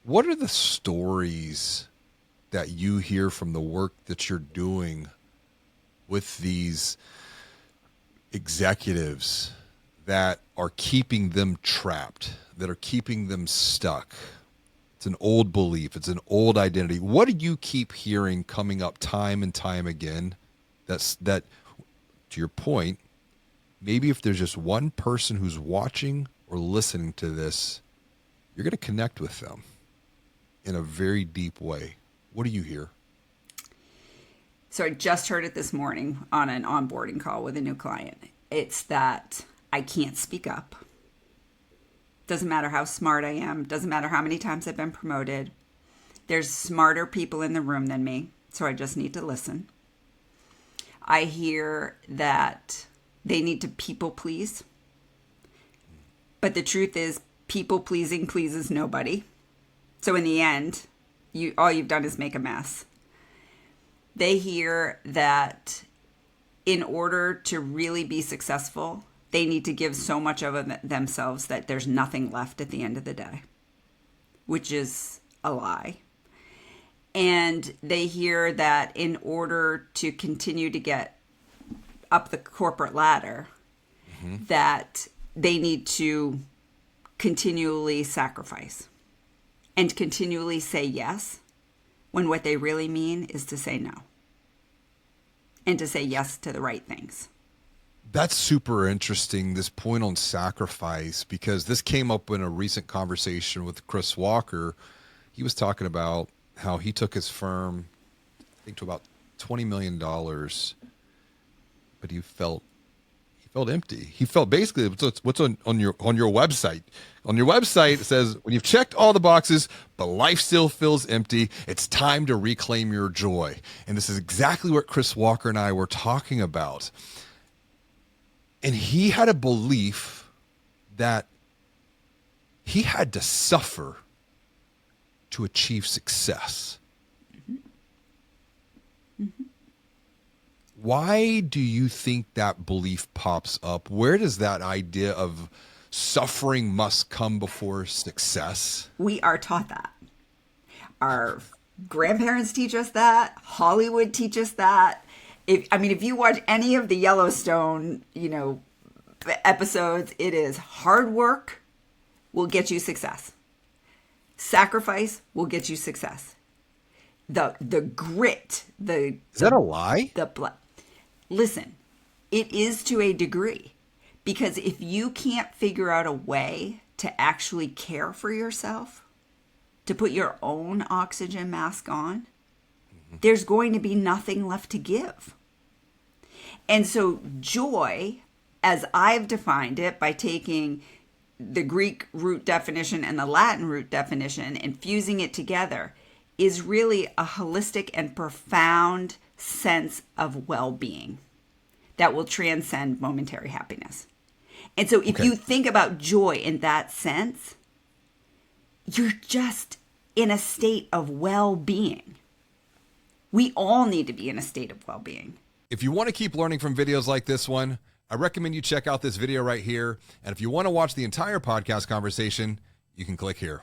What are the stories that you hear from the work that you're doing with these executives that are keeping them trapped, that are keeping them stuck? It's an old belief. It's an old identity. What do you keep hearing coming up time and time again? That, to your point, maybe if there's just one person who's watching or listening to this, you're going to connect with them in a very deep way. What do you hear? So I just heard it this morning on an onboarding call with a new client. It's that I can't speak up. Doesn't matter how smart I am. Doesn't matter how many times I've been promoted. There's smarter people in the room than me, so I just need to listen. I hear that they need to people please. But the truth is, people pleasing pleases nobody. So in the end, all you've done is make a mess. They hear that in order to really be successful, they need to give so much of themselves that there's nothing left at the end of the day, which is a lie. And they hear that in order to continue to get up the corporate ladder, that they need to continually sacrifice and continually say yes, when what they really mean is to say no and to say yes to the right things. That's super interesting, this point on sacrifice, because this came up in a recent conversation with Chris Walker. He was talking about how he took his firm, I think, to about $20 million, but he felt empty. He felt basically what's on your website. On your website, it says, when you've checked all the boxes, but life still feels empty, it's time to reclaim your joy. And this is exactly what Chris Walker and I were talking about. And he had a belief that he had to suffer to achieve success. Why do you think that belief pops up? Where does that idea of suffering must come before success? We are taught that. Our grandparents teach us that. Hollywood teaches that. If you watch any of the Yellowstone, episodes, it is hard work will get you success. Sacrifice will get you success. The grit, is that a lie? The blood. Listen, it is to a degree, because if you can't figure out a way to actually care for yourself, to put your own oxygen mask on, there's going to be nothing left to give. And so joy, as I've defined it by taking the Greek root definition and the Latin root definition and fusing it together, is really a holistic and profound sense of well-being that will transcend momentary happiness. And so if you think about joy in that sense, you're just in a state of well-being. We all need to be in a state of well-being. If you want to keep learning from videos like this one, I recommend you check out this video right here. And if you want to watch the entire podcast conversation, you can click here.